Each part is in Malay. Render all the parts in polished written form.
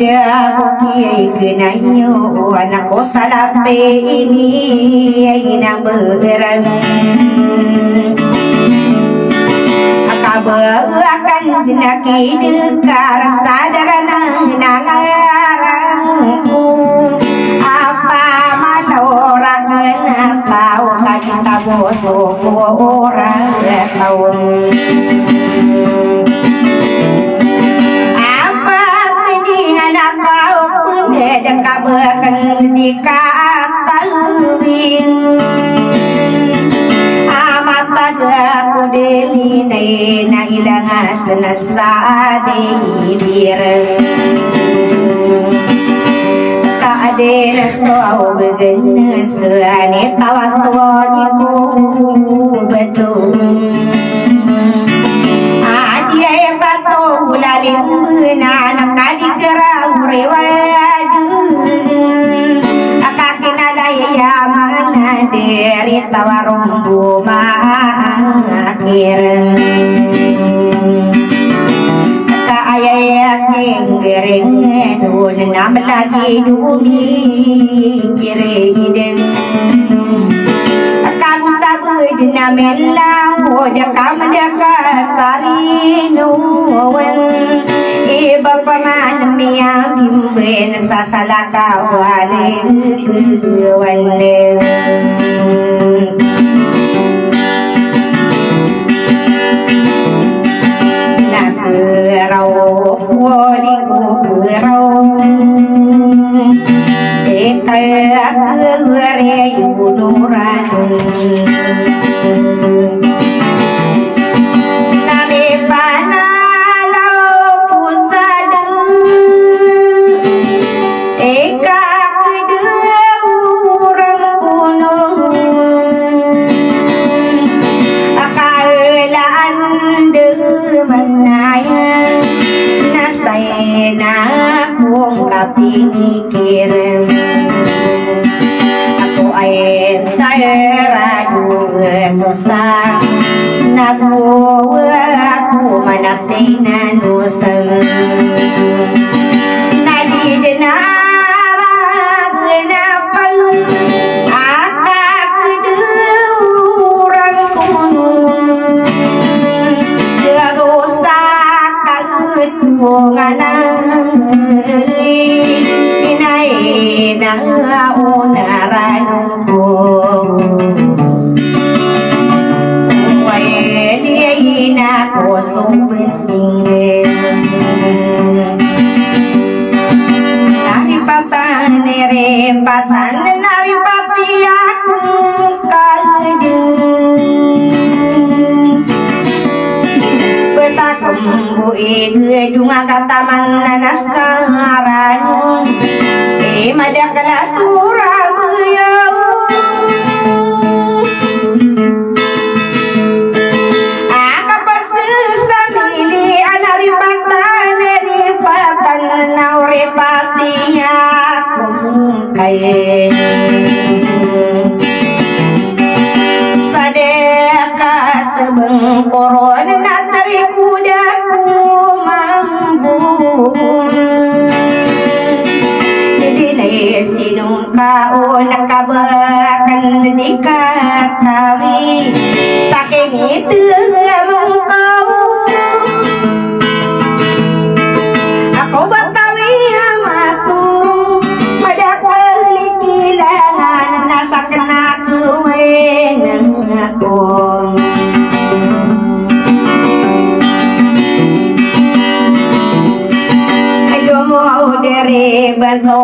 ida buki kenayo anak ko salape ini ina berang akabar akan dinaki dekar sadarana nangarang apa mana orang tahu kita bosok orang tahu dekat ketika tawing amat aku deline na ilang senasade bireng kaadela so begen seane tawan tuaniku betul adia bato lalim na kali kerau rewaj mana dari tawarung buma akhir kaaya kenggering nun nam lagi dumi kire ideng kamu sabud namelang odakam dakasarinu wen bapa man miyang kimben sa salaka wale na kerau wali ko kerau eka kere yuduran nabe pana pikiran aku air radu susah aku manatinan usang nadi denara kenapa akak kedurang kunung dosa ketuangan na unaran ko wali na ko sumbing naripatan nerepatan naripati aku kadung besakum bui gedung agataman nasaran madakala Surabaya akapasustamili anaripatan nauripatiya kungkay sadeka sebeng koron natarikudaku mambu sinong kao nakabakan dikatawi saking itu amang kau ako batawi masuk madakali kilangan nasa kena kewenang ako ayo mau dari bantu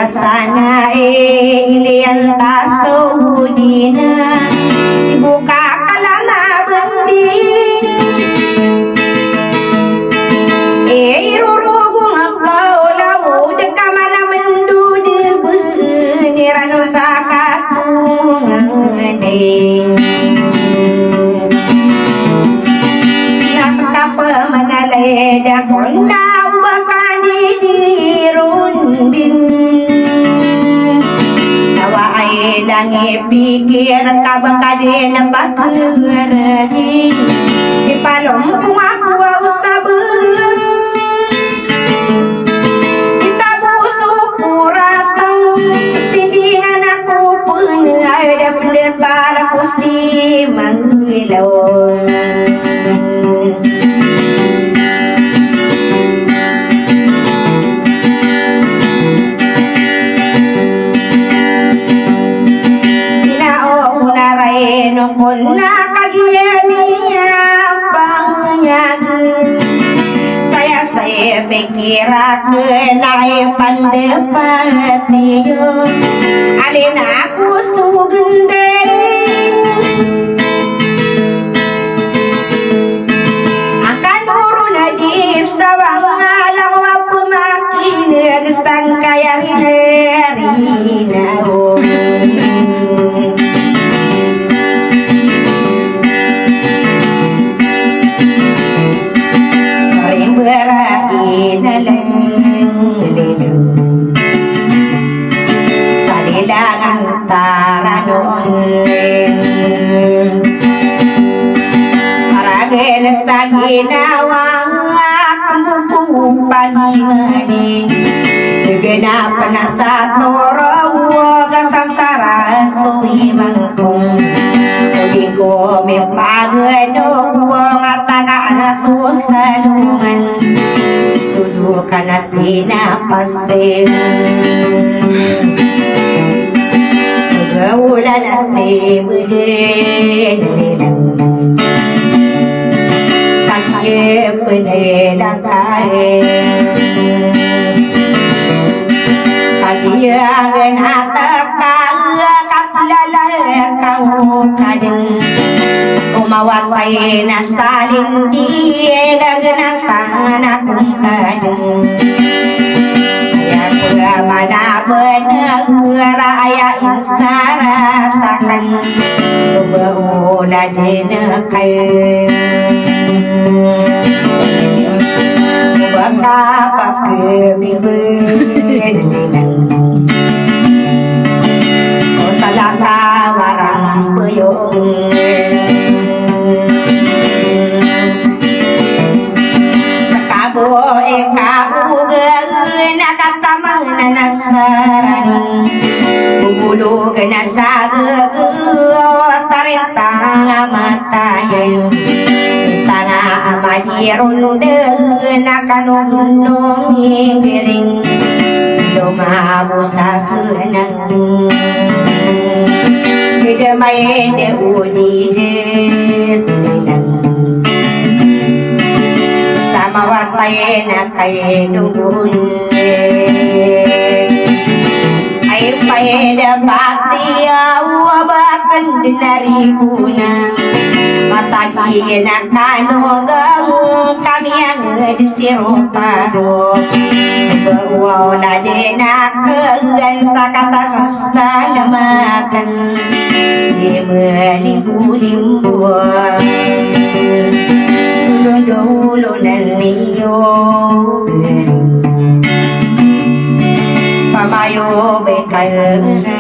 sasana ilian tasudina buka kalana bendi irurugu ngakau lau dekamana mendudi beniran usakatu ngade naskapa manaleda kondau bakani dirundin langit pikir rangkabang kadena bakherji di palom pumaku ustabu kita busu puratang tindingan aku pun ada pendeta kusti mangilau Muna kagiamiya pangyag saya pikirat kenai pandepat niyo alin aku sugende akan urun di sawang alam apa makin gesang kaya rina Ginawang akong pagi mani Genap na sa toro kasansara sumimang kong Uli ko may pagano Nga taga na susalungan Sudo ka na sinapasin Gawula na si Budin Penelang kain Kagiangan atakan Kaplala kau kadang Kumawatay na salin di Gaganatan akong kadang Kaya pula manaban Raya insaratakan Tubaula din kain Bangga pakai bibir Oh salaka warang puyung Sakabo ekabu nakatamang nanasaran Bubulu nasaga tarintang matayan Amadierun nakanunong hiring Lumabo sa sunang Hidamay de ulides Samawatay na kay nungun Ay payda pati awabakan dinaribunang Matagi na kanugang kami ang disiropado Bawaw na din akagan sa katasasalamakan Di malimbo-limbo Dulo-dulo na niyo Pamayo may kalera